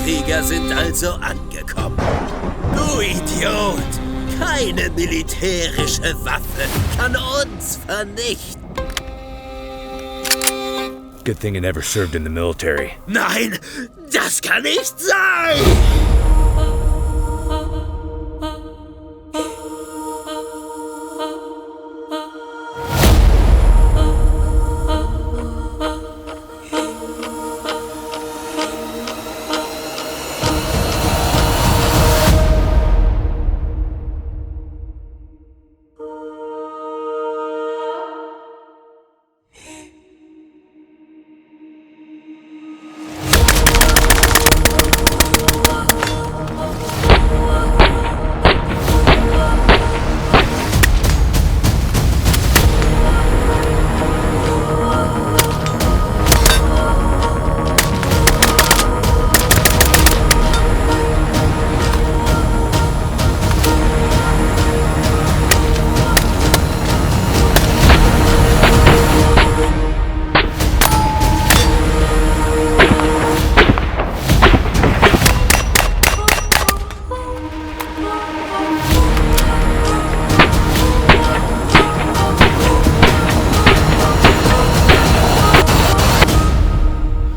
Krieger sind also angekommen. Du Idiot! Keine militärische Waffe kann uns vernichten. Good thing it never served in the military. Nein, das kann nicht sein!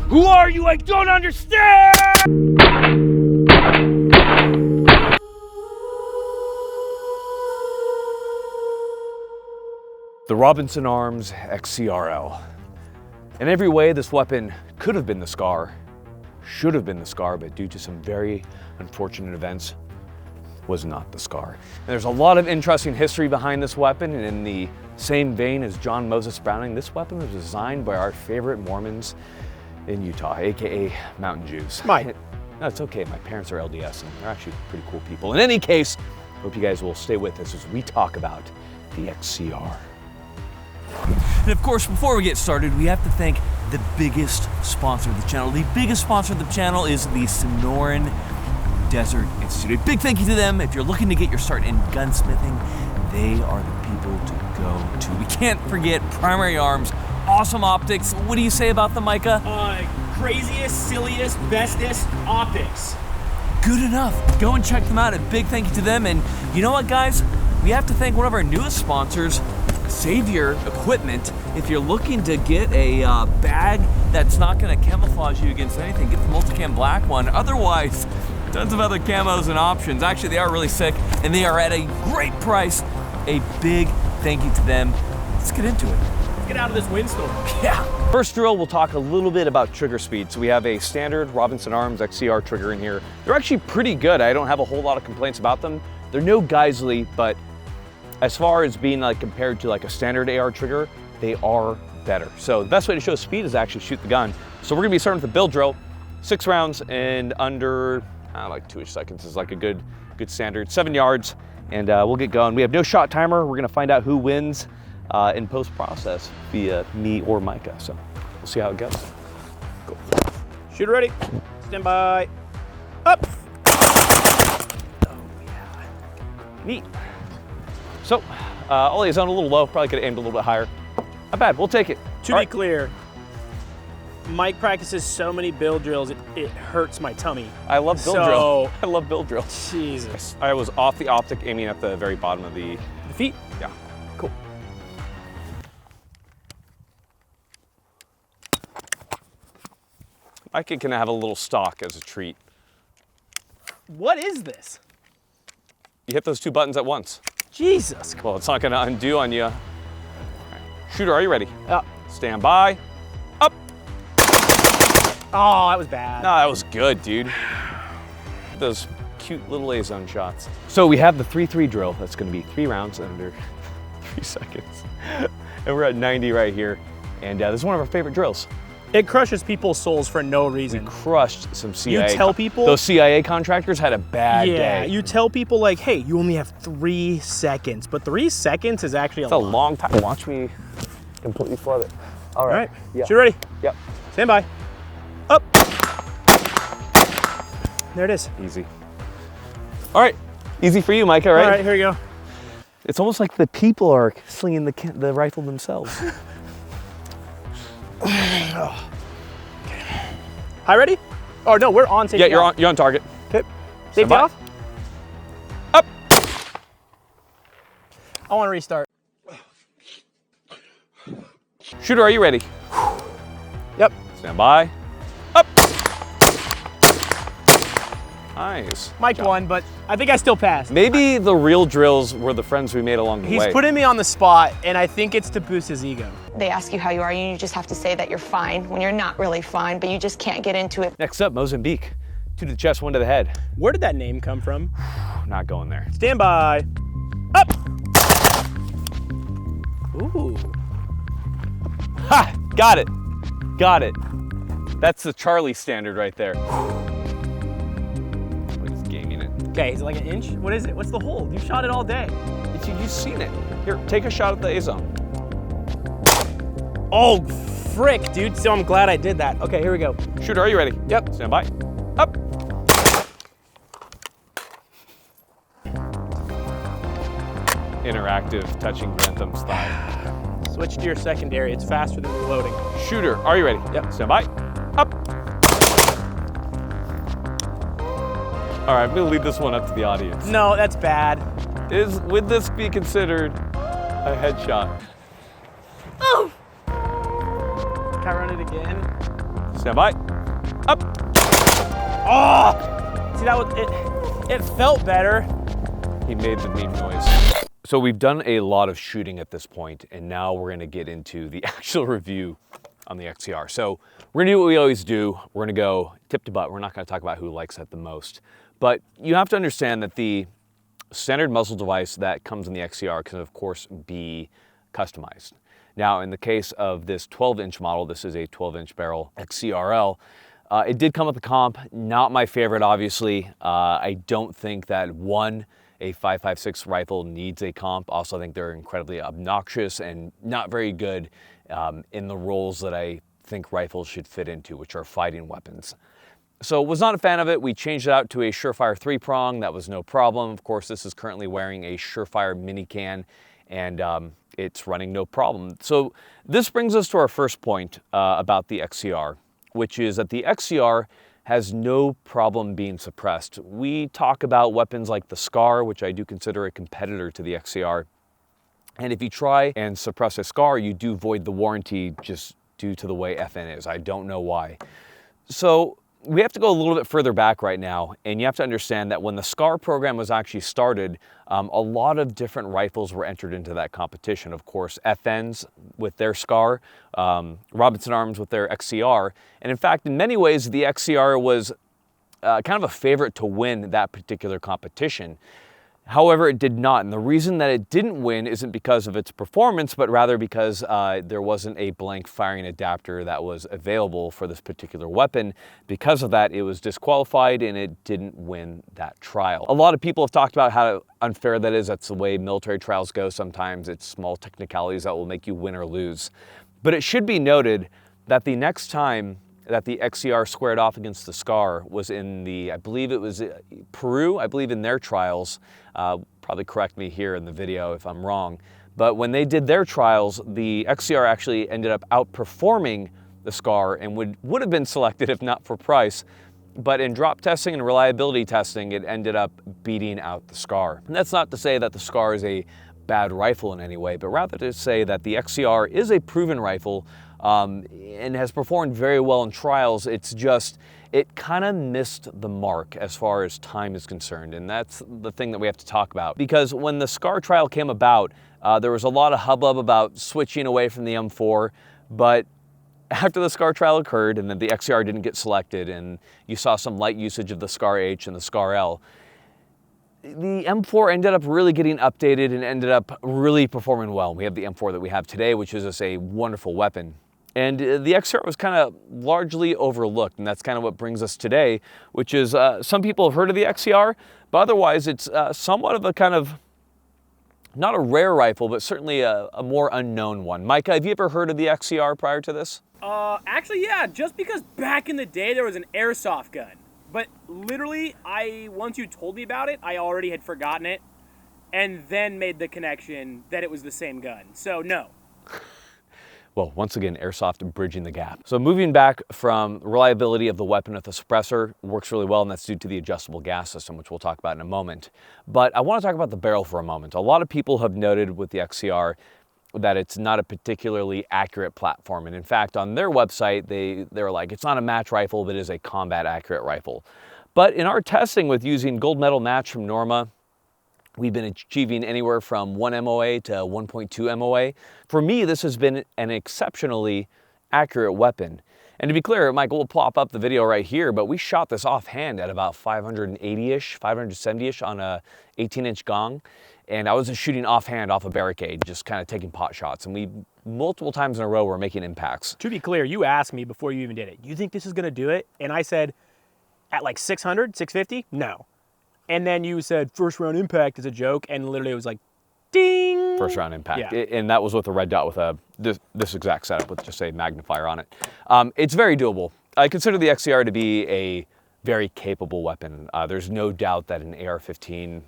Who are you? I don't understand! The Robinson Arms XCR-L. In every way, this weapon could have been the scar, should have been the scar, but due to some very unfortunate events, was not the scar. And there's a lot of interesting history behind this weapon, and in the same vein as John Moses Browning, this weapon was designed by our favorite Mormons in Utah, AKA Mountain Jews. Mike. No, it's okay. My parents are LDS and they're actually pretty cool people. In any case, hope you guys will stay with us as we talk about the XCR. And of course, before we get started, we have to thank the biggest sponsor of the channel. The biggest sponsor of the channel is the Sonoran Desert Institute. A big thank you to them. If you're looking to get your start in gunsmithing, they are the people to go to. We can't forget Primary Arms. Awesome optics. What do you say about them, Micah? Craziest, silliest, bestest optics. Good enough. Go and check them out. A big thank you to them. And you know what, guys? We have to thank one of our newest sponsors, Savior Equipment. If you're looking to get a bag that's not going to camouflage you against anything, get the multicam black one. Otherwise, tons of other camos and options. Actually, they are really sick, and they are at a great price. A big thank you to them. Let's get into it. Get out of this windstorm. Yeah. First drill, we'll talk a little bit about trigger speed. So we have a standard Robinson Arms XCR trigger in here. They're actually pretty good. I don't have a whole lot of complaints about them. They're no Geisley, but as far as being like compared to like a standard AR trigger, they are better. So the best way to show speed is actually shoot the gun. So we're gonna be starting with the build drill. 6 rounds and under like 2-ish seconds is like a good standard. 7 yards, and we'll get going. We have no shot timer. We're gonna find out who wins in post-process via me or Micah. So we'll see how it goes. Go. Shooter ready. Stand by. Up. Oh yeah. Neat. So Ollie is on a little low. Probably could have aimed a little bit higher. Not bad. We'll take it. To be clear, Mike practices so many build drills, it hurts my tummy. I love build drill. I love build drill. Jesus. I was off the optic, aiming at the very bottom of the feet? Yeah. Cool. Micah can have a little stock as a treat. What is this? You hit those 2 buttons at once. Jesus. Well, it's not gonna undo on you. Right. Shooter, are you ready? Up. Stand by. Up. Oh, that was bad. No, that was good, dude. Those cute little A-zone shots. So we have the 3-3 drill. That's gonna be 3 rounds under 3 seconds. And we're at 90 right here. And this is one of our favorite drills. It crushes people's souls for no reason. We crushed some CIA. You tell people? Those CIA contractors had a bad day. Yeah, you tell people like, hey, you only have 3 seconds, but 3 seconds is actually a long time. Watch me completely flood it. All right. Yeah. You ready? Yep. Stand by. Up. There it is. Easy. All right. Easy for you, Micah, right? All right, here you go. It's almost like the people are slinging the rifle themselves. Oh. Okay. Hi, ready? Oh no, we're on safety. Yeah, you're on target. Okay. Safety by. off. Up. I want to restart. Shooter, are you ready? Yep. Stand by. Up. Nice. Mike won, but I think I still passed. Maybe the real drills were the friends we made along the way. He's putting me on the spot, and I think it's to boost his ego. They ask you how you are, and you just have to say that you're fine when you're not really fine, but you just can't get into it. Next up, Mozambique. 2 to the chest, 1 to the head. Where did that name come from? Not going there. Stand by. Up. Ooh. Ha! Got it. Got it. That's the Charlie standard right there. He's gaming it. Okay, is it like an inch? What is it? What's the hold? You shot it all day. You've seen it. Here, take a shot at the A-zone. Oh, frick, dude. So I'm glad I did that. Okay, here we go. Shooter, are you ready? Yep. Stand by. Up. Interactive touching Grantham's thigh. Switch to your secondary. It's faster than reloading. Shooter, are you ready? Yep. Stand by. Up. All right, I'm gonna leave this one up to the audience. No, that's bad. Would this be considered a headshot? Oh! Can I run it again? Stand by. Up. Oh! See, that was it felt better. He made the meme noise. So we've done a lot of shooting at this point, and now we're gonna get into the actual review on the XCR. So we're gonna do what we always do. We're gonna go tip to butt. We're not gonna talk about who likes it the most. But you have to understand that the standard muzzle device that comes in the XCR can of course be customized. Now in the case of this 12-inch model, this is a 12-inch barrel XCR-L, it did come with a comp, not my favorite obviously. I don't think that a 5.56 rifle needs a comp. Also, I think they're incredibly obnoxious and not very good in the roles that I think rifles should fit into, which are fighting weapons. So was not a fan of it. We changed it out to a Surefire 3-prong. That was no problem. Of course, this is currently wearing a Surefire mini can, and it's running no problem. So this brings us to our first point about the XCR, which is that the XCR has no problem being suppressed. We talk about weapons like the SCAR, which I do consider a competitor to the XCR. And if you try and suppress a SCAR, you do void the warranty just due to the way FN is. I don't know why. So we have to go a little bit further back right now, and you have to understand that when the SCAR program was actually started, a lot of different rifles were entered into that competition. Of course, FNs with their SCAR, Robinson Arms with their XCR, and in fact, in many ways, the XCR was kind of a favorite to win that particular competition. However, it did not, and the reason that it didn't win isn't because of its performance, but rather because there wasn't a blank firing adapter that was available for this particular weapon. Because of that, it was disqualified and it didn't win that trial. A lot of people have talked about how unfair that is. That's the way military trials go sometimes. It's small technicalities that will make you win or lose. But it should be noted that the next time that the XCR squared off against the SCAR was in the, I believe it was Peru, I believe in their trials. Probably correct me here in the video if I'm wrong. But when they did their trials, the XCR actually ended up outperforming the SCAR and would have been selected if not for price. But in drop testing and reliability testing, it ended up beating out the SCAR. And that's not to say that the SCAR is a bad rifle in any way, but rather to say that the XCR is a proven rifle and has performed very well in trials. It's just, it kind of missed the mark as far as time is concerned, and that's the thing that we have to talk about. Because when the SCAR trial came about, there was a lot of hubbub about switching away from the M4, but after the SCAR trial occurred and then the XCR didn't get selected and you saw some light usage of the SCAR H and the SCAR L, the M4 ended up really getting updated and ended up really performing well. We have the M4 that we have today, which is just a wonderful weapon. And the XCR was kind of largely overlooked, and that's kind of what brings us today, which is some people have heard of the XCR, but otherwise it's somewhat of a kind of, not a rare rifle, but certainly a more unknown one. Micah, have you ever heard of the XCR prior to this? Actually, yeah, just because back in the day there was an airsoft gun. But literally, once you told me about it, I already had forgotten it, and then made the connection that it was the same gun. So, no. Well, once again, airsoft bridging the gap. So moving back from reliability of the weapon with the suppressor works really well, and that's due to the adjustable gas system, which we'll talk about in a moment. But I want to talk about the barrel for a moment. A lot of people have noted with the XCR that it's not a particularly accurate platform. And in fact, on their website, they're like, it's not a match rifle, but it is a combat accurate rifle. But in our testing with using gold medal match from Norma, we've been achieving anywhere from 1 MOA to 1.2 MOA. For me, this has been an exceptionally accurate weapon. And to be clear, Michael will pop up the video right here, but we shot this offhand at about 580-ish, 570-ish on a 18-inch gong. And I was just shooting offhand off a barricade, just kind of taking pot shots. And we, multiple times in a row, were making impacts. To be clear, you asked me before you even did it, you think this is gonna do it? And I said, at like 600, 650? No. And then you said first round impact is a joke, and literally it was like, ding! First round impact. Yeah. And that was with a red dot with this exact setup with just a magnifier on it. It's very doable. I consider the XCR to be a very capable weapon. There's no doubt that an AR-15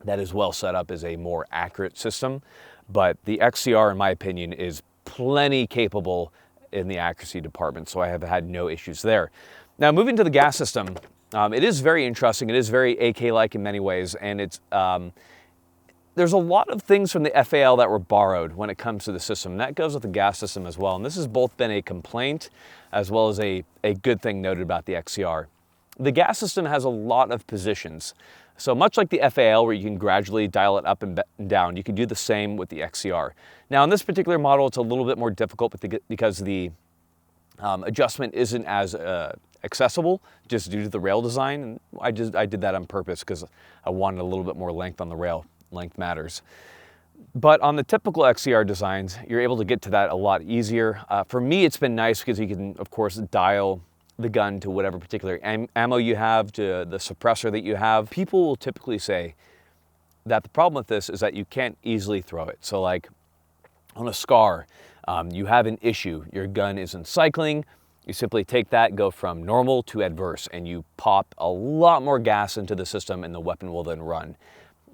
that is well set up is a more accurate system, but the XCR, in my opinion, is plenty capable in the accuracy department, so I have had no issues there. Now, moving to the gas system, it is very interesting. It is very AK-like in many ways, and it's there's a lot of things from the FAL that were borrowed when it comes to the system. That goes with the gas system as well, and this has both been a complaint as well as a good thing noted about the XCR. The gas system has a lot of positions. So much like the FAL, where you can gradually dial it up and down, you can do the same with the XCR. Now, in this particular model, it's a little bit more difficult because the adjustment isn't as accessible just due to the rail design. And I did that on purpose because I wanted a little bit more length on the rail. Length matters. But on the typical XCR designs, you're able to get to that a lot easier. For me, it's been nice because you can, of course, dial the gun to whatever particular ammo you have, to the suppressor that you have. People will typically say that the problem with this is that you can't easily throw it. So like on a SCAR, you have an issue. Your gun isn't cycling. You simply take that, go from normal to adverse, and you pop a lot more gas into the system and the weapon will then run.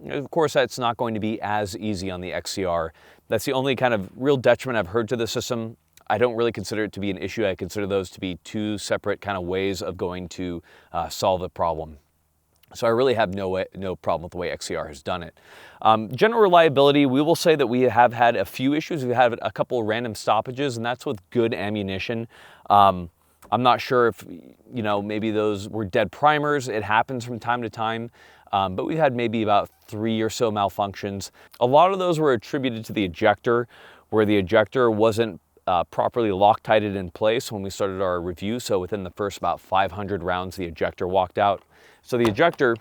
Of course, that's not going to be as easy on the XCR. That's the only kind of real detriment I've heard to the system. I don't really consider it to be an issue. I consider those to be two separate kind of ways of going to solve the problem. So I really have no problem with the way XCR has done it. General reliability, we will say that we have had a few issues. We've had a couple of random stoppages, and that's with good ammunition. I'm not sure if, maybe those were dead primers. It happens from time to time. But we've had maybe about 3 or so malfunctions. A lot of those were attributed to the ejector, where the ejector wasn't properly Loctited in place when we started our review. So within the first about 500 rounds, the ejector walked out. So the ejector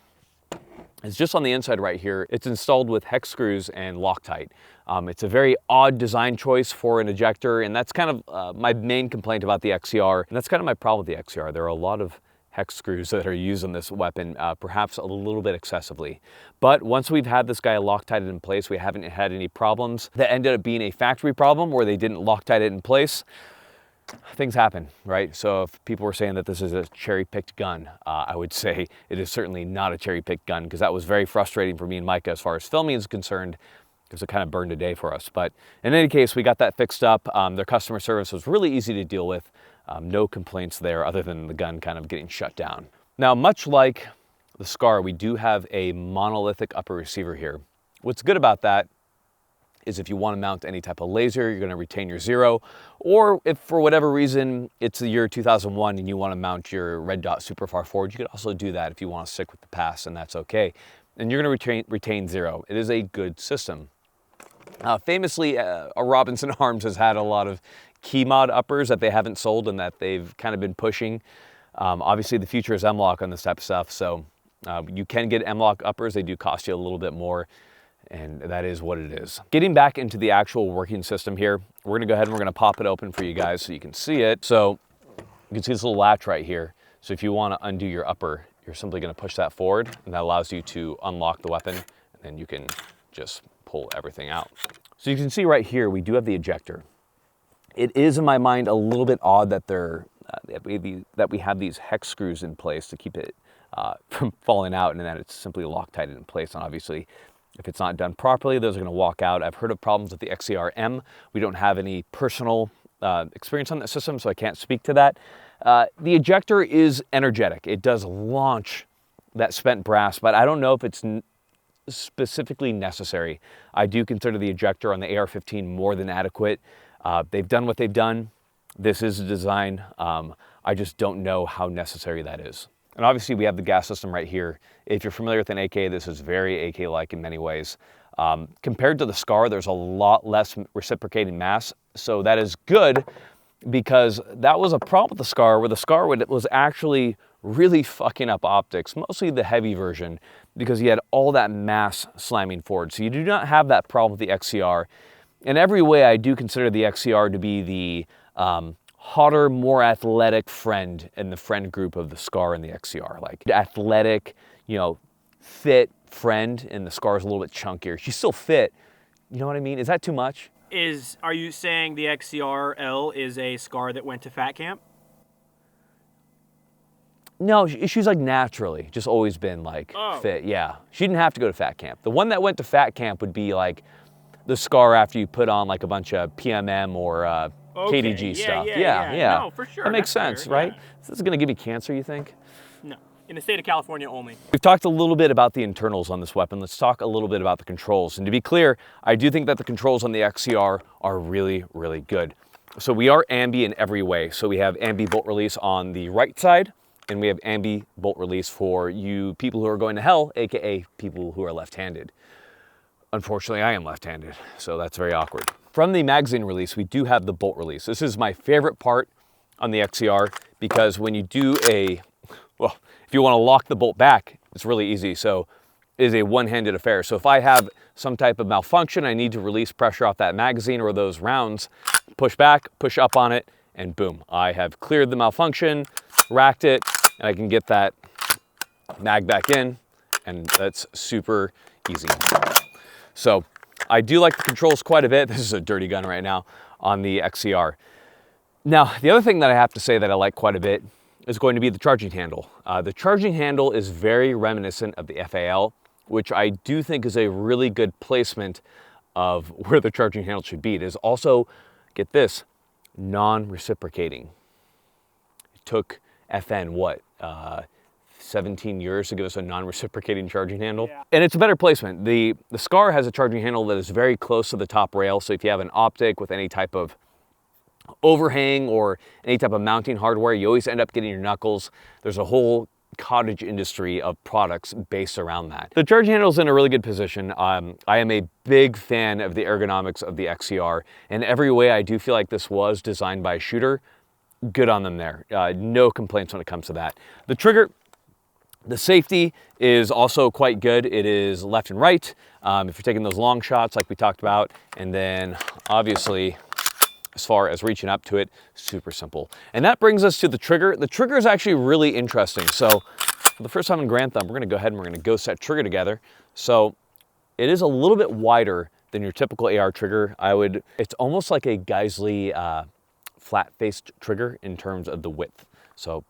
is just on the inside right here. It's installed with hex screws and Loctite. It's a very odd design choice for an ejector, and that's kind of my main complaint about the XCR. And that's kind of my problem with the XCR. There are a lot of hex screws that are used on this weapon, perhaps a little bit excessively. But once we've had this guy Loctited in place, we haven't had any problems. That ended up being a factory problem where they didn't Loctite it in place. Things happen, right? So if people were saying that this is a cherry-picked gun, I would say it is certainly not a cherry-picked gun, because that was very frustrating for me and Micah as far as filming is concerned, because it kind of burned a day for us. But in any case, we got that fixed up. Their customer service was really easy to deal with. No complaints there other than the gun kind of getting shut down. Now, much like the SCAR, we do have a monolithic upper receiver here. What's good about that is if you want to mount any type of laser, you're going to retain your 0, or if for whatever reason it's the year 2001 and you want to mount your red dot super far forward, you could also do that if you want to stick with the pass, and that's okay. And you're going to retain 0. It is a good system. Famously, Robinson Arms has had a lot of key mod uppers that they haven't sold and that they've kind of been pushing. Obviously, the future is M-LOK on this type of stuff, so you can get M-LOK uppers. They do cost you a little bit more, and that is what it is. Getting back into the actual working system here, we're gonna go ahead and we're gonna pop it open for you guys so you can see it. So you can see this little latch right here. So if you wanna undo your upper, you're simply gonna push that forward, and that allows you to unlock the weapon, and then you can just pull everything out. So you can see right here, we do have the ejector. It is, in my mind, a little bit odd that that we have these hex screws in place to keep it from falling out, and that it's simply Loctited in place. And obviously, If it's not done properly, those are gonna walk out. I've heard of problems with the XCR-M. We don't have any personal experience on that system, so I can't speak to that. The ejector is energetic. It does launch that spent brass, but I don't know if it's specifically necessary. I do consider the ejector on the AR-15 more than adequate. They've done what they've done. This is a design. I just don't know how necessary that is. And obviously we have the gas system right here. If you're familiar with an AK, this is very AK-like in many ways. Compared to the SCAR, there's a lot less reciprocating mass. So that is good, because that was a problem with the SCAR, where the SCAR was actually really fucking up optics, mostly the heavy version, because you had all that mass slamming forward. So you do not have that problem with the XCR. In every way, I do consider the XCR to be the hotter, more athletic friend in the friend group of the SCAR and the XCR. Like athletic, you know, fit friend, and the SCAR is a little bit chunkier. She's still fit, you know what I mean? Is that too much? Are you saying the XCR-L is a SCAR that went to fat camp? No, she's like naturally just always been like fit. Yeah, she didn't have to go to fat camp. The one that went to fat camp would be like the SCAR after you put on like a bunch of PMM or KDG stuff. Yeah. No, for sure. That makes That's sense, fair, right? yeah. This is gonna give you cancer, you think? No, in the state of California only. We've talked a little bit about the internals on this weapon. Let's talk a little bit about the controls. And to be clear, I do think that the controls on the XCR are really, really good. So we are ambi in every way. So we have ambi bolt release on the right side, and we have ambi bolt release for you people who are going to hell, AKA people who are left-handed. Unfortunately, I am left-handed, so that's very awkward. From the magazine release, we do have the bolt release. This is my favorite part on the XCR, because when you do well, if you want to lock the bolt back, it's really easy. So it is a one-handed affair. So if I have some type of malfunction, I need to release pressure off that magazine or those rounds, push back, push up on it, and boom, I have cleared the malfunction, racked it, and I can get that mag back in, and that's super easy. So I do like the controls quite a bit. This is a dirty gun right now on the XCR. Now, the other thing that I have to say that I like quite a bit is going to be the charging handle. The charging handle is very reminiscent of the FAL, which I do think is a really good placement of where the charging handle should be. It is also, get this, non-reciprocating. It took FN, what, 17 years to give us a non-reciprocating charging handle. Yeah. And it's a better placement. The SCAR has a charging handle that is very close to the top rail. So if you have an optic with any type of overhang or any type of mounting hardware, you always end up getting your knuckles. There's a whole cottage industry of products based around that. The charging handle is in a really good position. I am a big fan of the ergonomics of the XCR. In every way, I do feel like this was designed by a shooter. Good on them there. No complaints when it comes to that. The trigger, the safety is also quite good. It is left and right. If you're taking those long shots like we talked about, and then obviously as far as reaching up to it, super simple. And that brings us to the trigger. The trigger is actually really interesting. So for the first time in Grand Thumb, we're gonna go ahead and we're gonna ghost that trigger together. So it is a little bit wider than your typical AR trigger. It's almost like a Geisley flat-faced trigger in terms of the width. So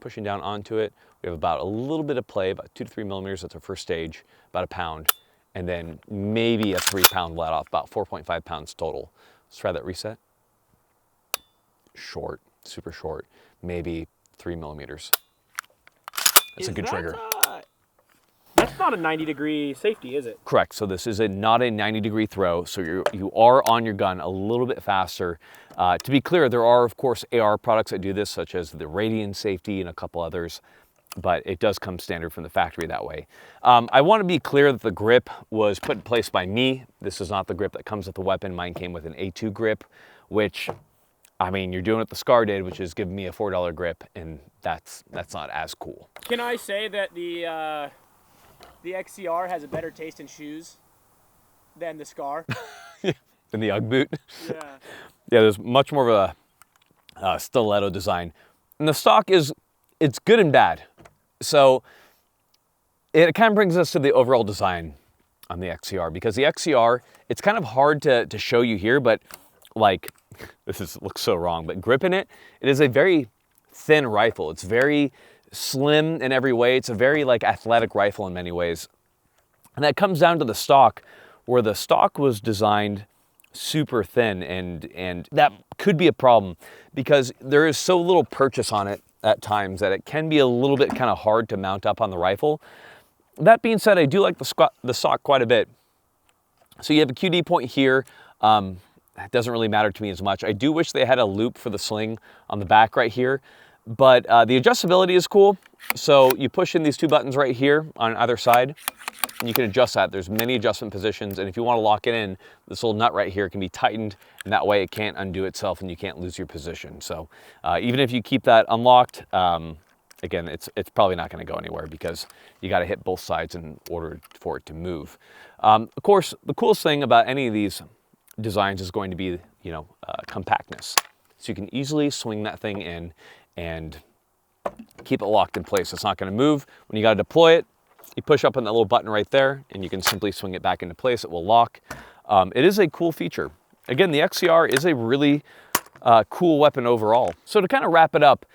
pushing down onto it, we have about a little bit of play, about 2 to 3 millimeters. That's our first stage, about 1 pound. And then maybe a 3-pound let off, about 4.5 pounds total. Let's try that reset. Short, super short, maybe 3 millimeters. That's a good trigger. That's not a 90-degree safety, is it? Correct. So this is not a 90-degree throw. So you are on your gun a little bit faster. To be clear, there are, of course, AR products that do this, such as the Radian Safety and a couple others, but it does come standard from the factory that way. I want to be clear that the grip was put in place by me. This is not the grip that comes with the weapon. Mine came with an A2 grip, which, I mean, you're doing what the SCAR did, which is giving me a $4 grip, and that's not as cool. Can I say that the XCR has a better taste in shoes than the SCAR? Than the UGG boot? Yeah. Yeah, there's much more of a stiletto design. And the stock it's good and bad. So it kind of brings us to the overall design on the XCR, because the XCR, it's kind of hard to show you here, but like, looks so wrong, but gripping it is a very thin rifle. It's very slim in every way. It's a very like athletic rifle in many ways. And that comes down to the stock, where the stock was designed super thin, and that could be a problem because there is so little purchase on it at times that it can be a little bit kind of hard to mount up on the rifle. That being said, I do like the stock quite a bit. So you have a QD point here. It doesn't really matter to me as much. I do wish they had a loop for the sling on the back right here, but the adjustability is cool. So you push in these two buttons right here on either side, and you can adjust that. There's many adjustment positions, and if you want to lock it in, this little nut right here can be tightened, and that way it can't undo itself and you can't lose your position. So even if you keep that unlocked, again, it's probably not going to go anywhere because you got to hit both sides in order for it to move. Of course, the coolest thing about any of these designs is going to be, you know, compactness. So you can easily swing that thing in and keep it locked in place. It's not going to move. When you got to deploy it, you push up on that little button right there, and you can simply swing it back into place. It will lock. It is a cool feature. Again, the XCR is a really cool weapon overall. So to kind of wrap it up,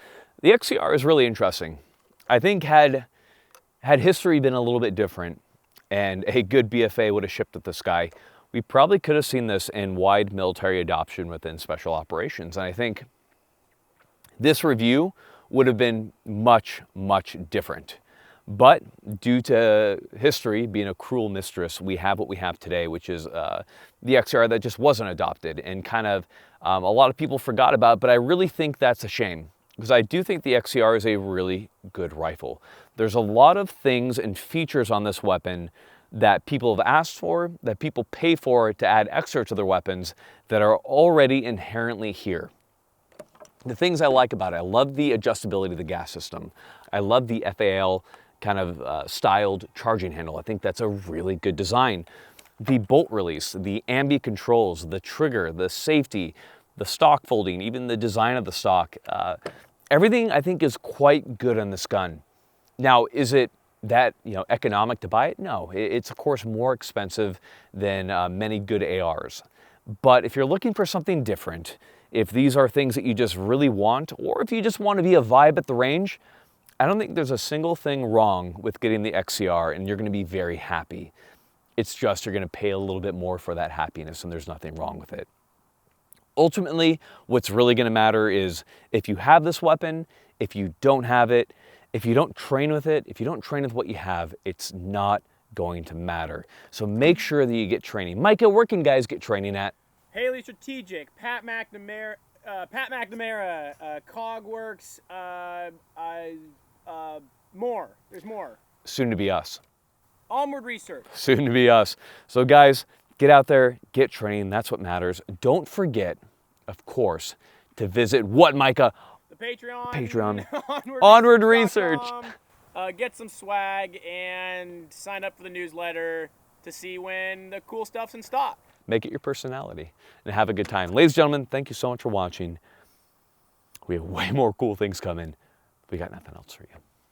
the XCR is really interesting. I think had history been a little bit different and a good BFA would have shipped at this guy, we probably could have seen this in wide military adoption within special operations. And I think this review would have been much, much different. But due to history being a cruel mistress, we have what we have today, which is the XCR that just wasn't adopted and kind of a lot of people forgot about, but I really think that's a shame because I do think the XCR is a really good rifle. There's a lot of things and features on this weapon that people have asked for, that people pay for to add extra to their weapons that are already inherently here. The things I like about it, I love the adjustability of the gas system. I love the FAL kind of styled charging handle. I think that's a really good design. The bolt release, the ambi controls, the trigger, the safety, the stock folding, even the design of the stock, everything I think is quite good on this gun. Now, is it that, you know, economic to buy it? No, it's of course more expensive than many good ARs. But if you're looking for something different, if these are things that you just really want, or if you just want to be a vibe at the range, I don't think there's a single thing wrong with getting the XCR and you're going to be very happy. It's just you're going to pay a little bit more for that happiness, and there's nothing wrong with it. Ultimately, what's really going to matter is if you have this weapon, if you don't have it, if you don't train with it, if you don't train with what you have, it's not going to matter. So make sure that you get training. Micah, where can guys get training at? Haley Strategic, Pat McNamara, Cogworks, more. There's more. Soon to be us. Onward Research. Soon to be us. So guys, get out there, get training. That's what matters. Don't forget, of course, to visit what, Micah? The Patreon. Onward Research. Get some swag and sign up for the newsletter to see when the cool stuff's in stock. Make it your personality and have a good time. Ladies and gentlemen, thank you so much for watching. We have way more cool things coming. We got nothing else for you.